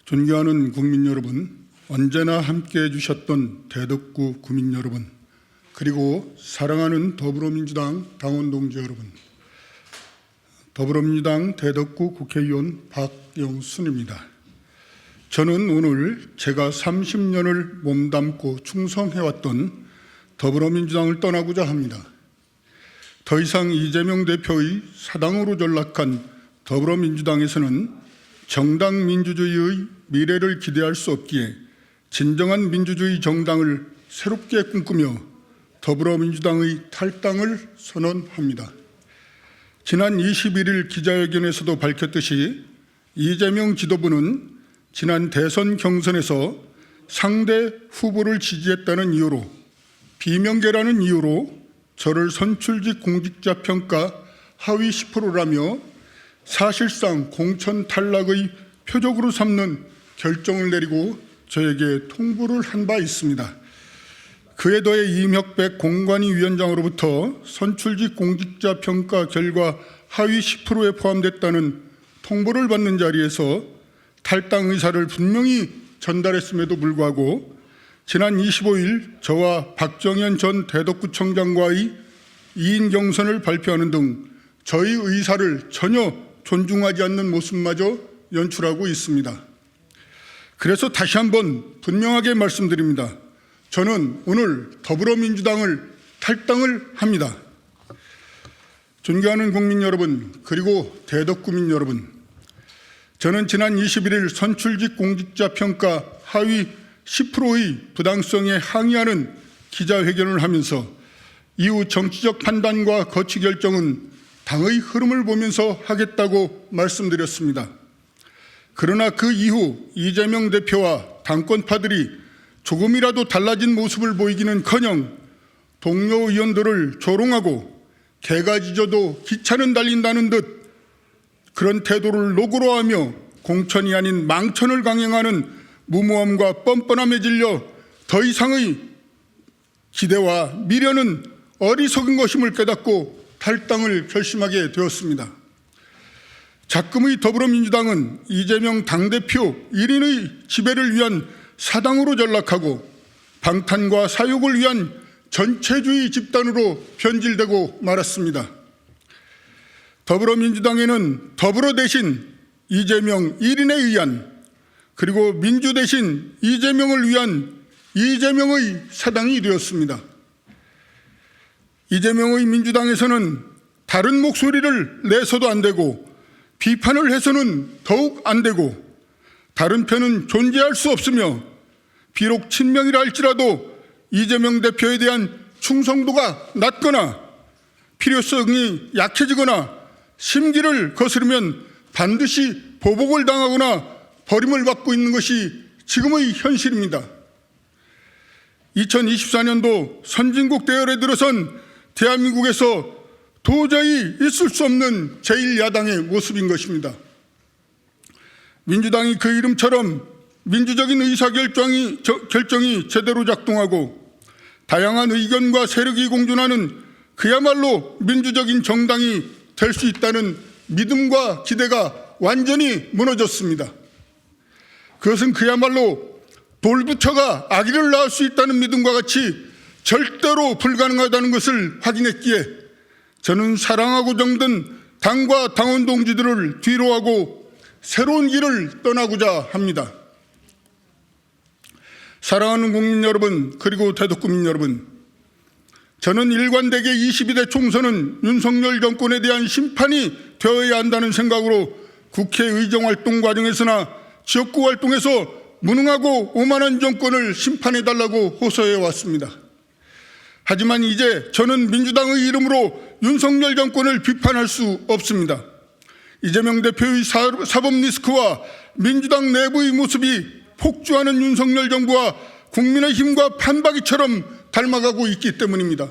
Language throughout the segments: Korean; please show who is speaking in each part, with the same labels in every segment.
Speaker 1: 존경하는 국민 여러분, 언제나 함께해 주셨던 대덕구 구민 여러분, 그리고 사랑하는 더불어민주당 당원 동지 여러분, 더불어민주당 대덕구 국회의원 박영순입니다. 저는 오늘 제가 30년을 몸담고 충성해왔던 더불어민주당을 떠나고자 합니다. 더 이상 이재명 대표의 사당으로 전락한 더불어민주당에서는 정당 민주주의의 미래를 기대할 수 없기에 진정한 민주주의 정당을 새롭게 꿈꾸며 더불어민주당의 탈당을 선언합니다. 지난 21일 기자회견에서도 밝혔듯이 이재명 지도부는 지난 대선 경선에서 상대 후보를 지지했다는 이유로, 비명계라는 이유로 저를 선출직 공직자 평가 하위 10%라며 사실상 공천 탈락의 표적으로 삼는 결정을 내리고 저에게 통보를 한 바 있습니다. 그에 더해 이명백 공관위 위원장으로부터 선출직 공직자 평가 결과 하위 10%에 포함됐다는 통보를 받는 자리에서 탈당 의사를 분명히 전달했음에도 불구하고 지난 25일 저와 박정현 전 대덕구청장과의 2인 경선을 발표하는 등 저희 의사를 전혀 존중하지 않는 모습마저 연출하고 있습니다. 그래서 다시 한번 분명하게 말씀드립니다. 저는 오늘 더불어민주당을 탈당을 합니다. 존경하는 국민 여러분, 그리고 대덕구민 여러분, 저는 지난 21일 선출직 공직자 평가 하위 10%의 부당성에 항의하는 기자회견을 하면서 이후 정치적 판단과 거취 결정은 당의 흐름을 보면서 하겠다고 말씀드렸습니다. 그러나 그 이후 이재명 대표와 당권파들이 조금이라도 달라진 모습을 보이기는커녕 동료 의원들을 조롱하고 개가 짖어도 기차는 달린다는 듯 그런 태도를 노골화하며 공천이 아닌 망천을 강행하는 무모함과 뻔뻔함에 질려 더 이상의 기대와 미련은 어리석은 것임을 깨닫고 탈당을 결심하게 되었습니다. 작금의 더불어민주당은 이재명 당대표 1인의 지배를 위한 사당으로 전락하고 방탄과 사욕을 위한 전체주의 집단으로 변질되고 말았습니다. 더불어민주당에는 더불어 대신 이재명 1인에 의한, 그리고 민주 대신 이재명을 위한 이재명의 사당이 되었습니다. 이재명의 민주당에서는 다른 목소리를 내서도 안 되고 비판을 해서는 더욱 안 되고 다른 편은 존재할 수 없으며 비록 친명이라 할지라도 이재명 대표에 대한 충성도가 낮거나 필요성이 약해지거나 심기를 거스르면 반드시 보복을 당하거나 버림을 받고 있는 것이 지금의 현실입니다. 2024년도 선진국 대열에 들어선 대한민국에서 도저히 있을 수 없는 제1야당의 모습인 것입니다. 민주당이 그 이름처럼 민주적인 의사결정이 제대로 작동하고 다양한 의견과 세력이 공존하는 그야말로 민주적인 정당이 될 수 있다는 믿음과 기대가 완전히 무너졌습니다. 그것은 그야말로 돌부처가 아기를 낳을 수 있다는 믿음과 같이 절대로 불가능하다는 것을 확인했기에 저는 사랑하고 정든 당과 당원 동지들을 뒤로하고 새로운 길을 떠나고자 합니다. 사랑하는 국민 여러분, 그리고 대덕구민 여러분, 저는 일관되게 22대 총선은 윤석열 정권에 대한 심판이 되어야 한다는 생각으로 국회 의정활동 과정에서나 지역구 활동에서 무능하고 오만한 정권을 심판해달라고 호소해 왔습니다. 하지만 이제 저는 민주당의 이름으로 윤석열 정권을 비판할 수 없습니다. 이재명 대표의 사법 리스크와 민주당 내부의 모습이 폭주하는 윤석열 정부와 국민의힘과 판박이처럼 닮아가고 있기 때문입니다.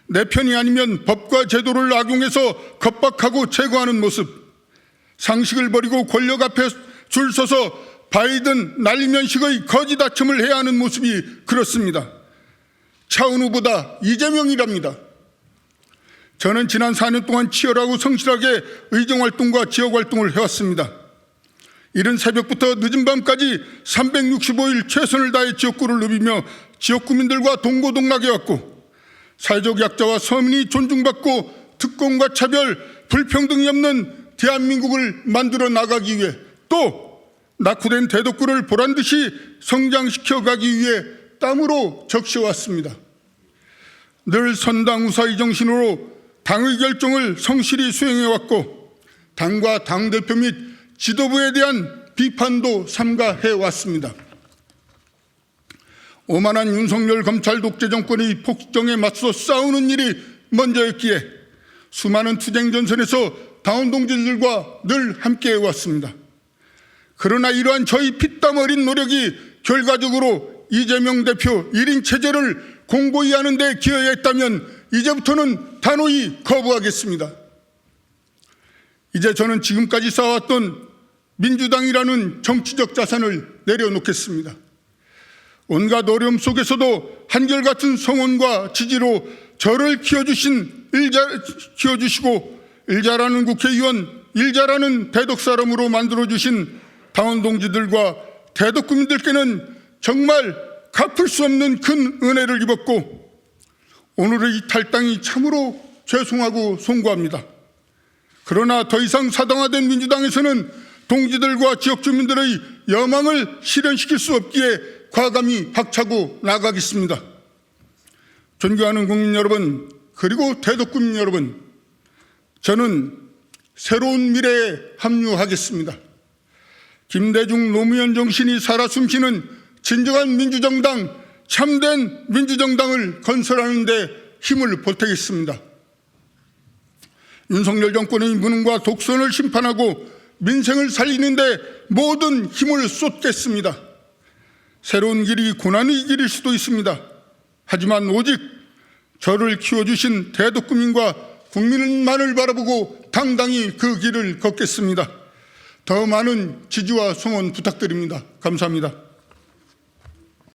Speaker 1: 내 편이 아니면 법과 제도를 악용해서 겁박하고 제거하는 모습, 상식을 버리고 권력 앞에 줄 서서 바이든 날면식의 거짓 아첨을 해야 하는 모습이 그렇습니다. 차은우보다 이재명이랍니다. 저는 지난 4년 동안 치열하고 성실하게 의정활동과 지역활동을 해왔습니다. 이른 새벽부터 늦은 밤까지 365일 최선을 다해 지역구를 누비며 지역구민들과 동고동락해왔고, 사회적 약자와 서민이 존중받고 특권과 차별, 불평등이 없는 대한민국을 만들어 나가기 위해, 또 낙후된 대덕구를 보란듯이 성장시켜 가기 위해 땀으로 적셔왔습니다. 늘 선당우사 이 정신으로 당의 결정을 성실히 수행해왔고, 당과 당대표 및 지도부에 대한 비판도 삼가해왔습니다. 오만한 윤석열 검찰 독재 정권의 폭정에 맞서 싸우는 일이 먼저였기에 수많은 투쟁 전선에서 당원 동지들과 늘 함께해왔습니다. 그러나 이러한 저희 피땀 어린 노력이 결과적으로 이재명 대표 1인 체제를 공고히 하는 데 기여했다면 이제부터는 단호히 거부하겠습니다. 이제 저는 지금까지 쌓아왔던 민주당이라는 정치적 자산을 내려놓겠습니다. 온갖 어려움 속에서도 한결같은 성원과 지지로 저를 키워주시고 일 잘하는 국회의원, 일 잘하는 대덕 사람으로 만들어주신 당원 동지들과 대덕구민들께는 정말 갚을 수 없는 큰 은혜를 입었고, 오늘의 이 탈당이 참으로 죄송하고 송구합니다. 그러나 더 이상 사당화된 민주당에서는 동지들과 지역주민들의 여망을 실현시킬 수 없기에 과감히 박차고 나가겠습니다. 존경하는 국민 여러분, 그리고 대덕구민 여러분, 저는 새로운 미래에 합류하겠습니다. 김대중 노무현 정신이 살아 숨쉬는 진정한 민주정당, 참된 민주정당을 건설하는 데 힘을 보태겠습니다. 윤석열 정권의 무능과 독선을 심판하고 민생을 살리는 데 모든 힘을 쏟겠습니다. 새로운 길이 고난의 길일 수도 있습니다. 하지만 오직 저를 키워주신 대덕구민과 국민만을 바라보고 당당히 그 길을 걷겠습니다. 더 많은 지지와 성원 부탁드립니다. 감사합니다.